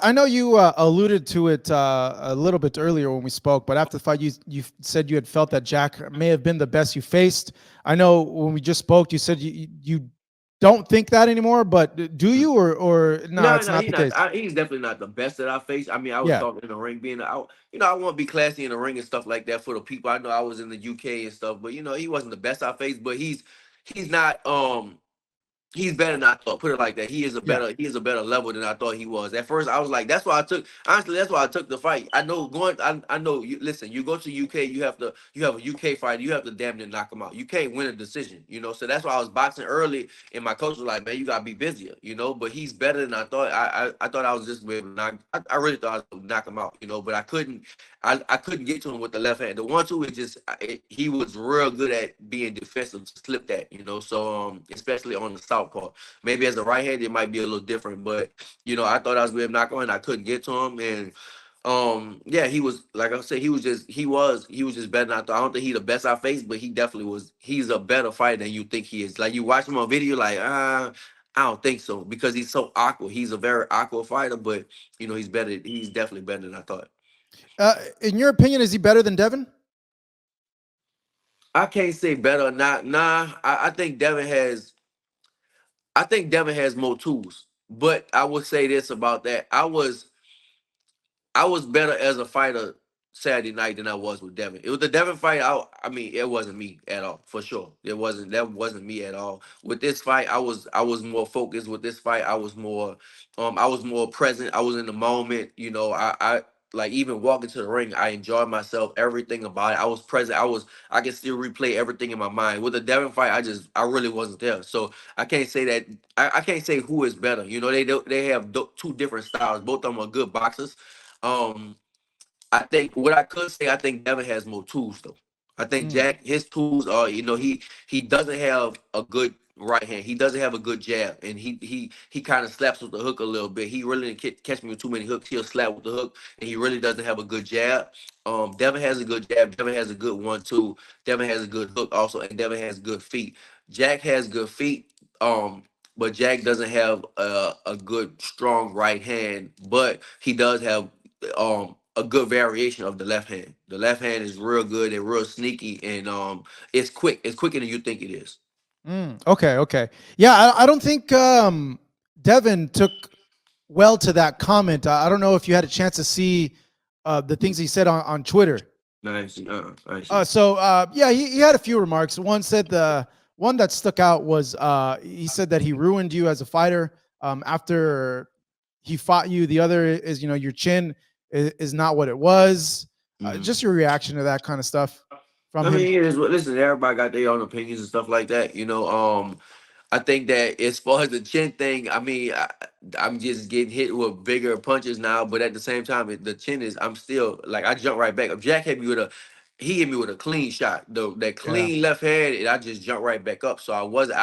I know you alluded to it a little bit earlier when we spoke, but after the fight, you said you had felt that Jack may have been the best you faced. I know when we just spoke, you said you don't think that anymore, but do you, or no, No, it's no, not he's the not. case? He's definitely not the best that I faced. I mean, I was Yeah, talking in the ring, being out. I want to be classy in the ring and stuff like that for the people. I know I was in the UK and stuff, but he wasn't the best I faced. But he's not. He's better than I thought. Put it like that. yeah. He is a better level than I thought he was. At first, I was like, that's why I took. Honestly, that's why I took the fight. I know going. I know. You listen. You go to UK. You have a UK fighter. You have to damn near knock him out. You can't win a decision. So that's why I was boxing early, and my coach was like, man, you gotta be busier. But he's better than I thought. I thought I was just able to knock. I really thought I was gonna knock him out. But I couldn't. I couldn't get to him with the left hand. The 1-2 is just he was real good at being defensive to slip that. So especially on the southpaw. Maybe as a right hand it might be a little different, but I thought I was going to knock on. I couldn't get to him, and yeah, he was like I said, he was just better than I thought. I don't think he's the best I faced, but he definitely was. He's a better fighter than you think he is. Like you watch him on video, like I don't think so because he's so awkward. He's a very awkward fighter, but he's better. He's definitely better than I thought. In your opinion, is he better than Devin? I can't say better or not. Nah, I think Devin has more tools. But I would say this about that. I was better as a fighter Saturday night than I was with Devin. It was the Devin fight. I mean, it wasn't me at all, for sure. That wasn't me at all. With this fight, I was more focused. With this fight, I was more present. I was in the moment. I like even walking to the ring. I enjoyed myself. Everything about it. I was present. I can still replay everything in my mind. With the Devin fight, I really wasn't there. So I can't say that. I can't say who is better. They have two different styles. Both of them are good boxers. Um, I think what I could say, I think Devin has more tools though. I think Mm. Jack, his tools are, he doesn't have a good right hand. He doesn't have a good jab, and he kind of slaps with the hook a little bit. He really didn't catch me with too many hooks. He'll slap with the hook, and he really doesn't have a good jab. Devin has a good jab. Devin has a good one too. Devin has a good hook also, and Devin has good feet. Jack has good feet. But Jack doesn't have a good strong right hand, but he does have a good variation of the left hand. The left hand is real good and real sneaky, and it's quick. It's quicker than you think it is. Okay, okay. Yeah, I don't think Devin took well to that comment. I don't know if you had a chance to see the things he said on Twitter. Nice. I see. Yeah, he had a few remarks. One said the one that stuck out was he said that he ruined you as a fighter after he fought you. The other is, your chin is not what it was. Mhm. Just your reaction to that kind of stuff from I him. mean, it is. Listen, everybody got their own opinions and stuff like that. I think that as far as the chin thing, I mean, I'm just getting hit with bigger punches now, but at the same time, the chin is. I'm still like I jump right back. If Jack hit me with a, he hit me with a clean shot, that Yeah. clean left hand, and I just jumped right back up. So I wasn't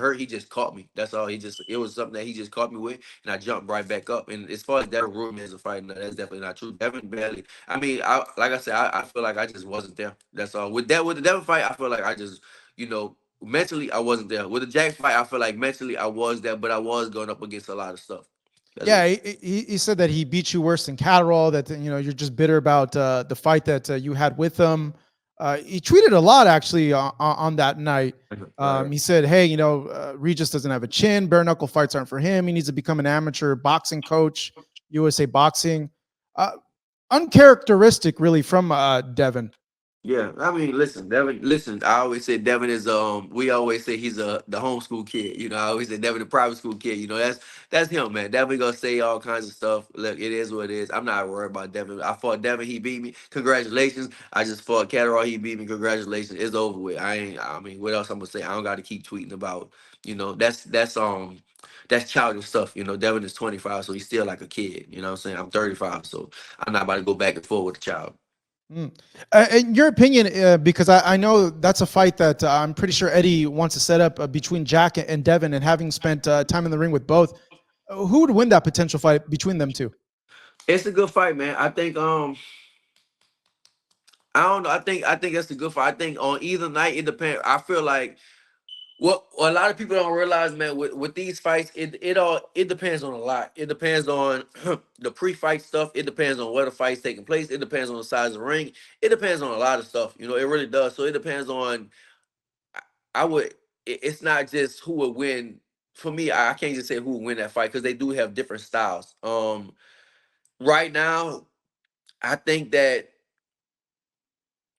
hurt. He just caught me. That's all. It was something that he just caught me with, and I jumped right back up. And as far as Devin Rubin as a fighter, no, that's definitely not true. Devin barely. I mean, like I said, I feel like I just wasn't there. That's all. With the Devin fight, I feel like I just mentally I wasn't there. With the Jack fight, I feel like mentally I was there, but I was going up against a lot of stuff. That's Yeah, it. he said that he beat you worse than Catterall. That you're just bitter about the fight that you had with him. He tweeted a lot actually on that night. Right. He said, "Hey, Regis doesn't have a chin. Bare knuckle fights aren't for him. He needs to become an amateur boxing coach, USA Boxing." Uh, Uncharacteristic, really, from Devin. Yeah, I mean, listen, Devin. Listen, I always say Devin is. We always say he's the homeschool kid. I always say Devin the private school kid. That's him, man. Devin gonna say all kinds of stuff. Look, it is what it is. I'm not worried about Devin. I fought Devin. He beat me. Congratulations. I just fought Catterall. He beat me. Congratulations. It's over with. I ain't. I mean, what else I'm gonna say? I don't got to keep tweeting about. That's childish stuff. Devin is 25, so he's still like a kid. You know what I'm saying? I'm 35, so I'm not about to go back and forth with a child. Mm. In your opinion, because I know that's a fight that I'm pretty sure Eddie wants to set up between Jack and Devin, and having spent time in the ring with both, who would win that potential fight between them two? It's a good fight, man. I think I don't know. I think it's a good fight. I think on either night it depends. I feel like What a lot of people don't realize, man, with these fights, it depends on a lot. It depends on the pre-fight stuff. It depends on where the fight's taking place. It depends on the size of the ring. It depends on a lot of stuff. You know, it really does. So it depends on. I I would. It's not just who would win. For me, I can't just say who would win that fight because they do have different styles. Right now, I think that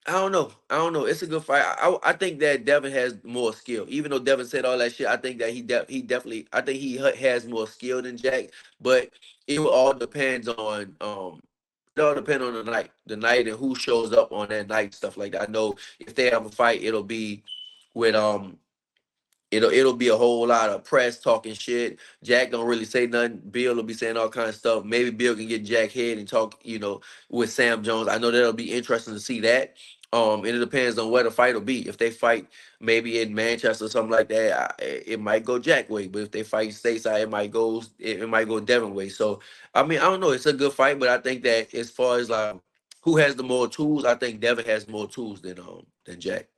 I don't know. I don't know. It's a good fight. I think that Devin has more skill. Even though Devin said all that shit, I think that he definitely I think has more skill than Jack. But it will all depends on it all depend on the night and who shows up on that night, stuff like that. I know if they have a fight, it'll be with it'll be a whole lot of press talking shit. Jack don't really say nothing. Bill will be saying all kinds of stuff. Maybe Bill can get Jack head and talk, with Sam Jones. I know that'll be interesting to see that. And it depends on where the fight will be. If they fight maybe in Manchester or something like that, it might go Jack way. But if they fight stateside, it might go Devin way. So I mean, I don't know. It's a good fight, but I think that as far as like who has the more tools, I think Devin has more tools than Jack.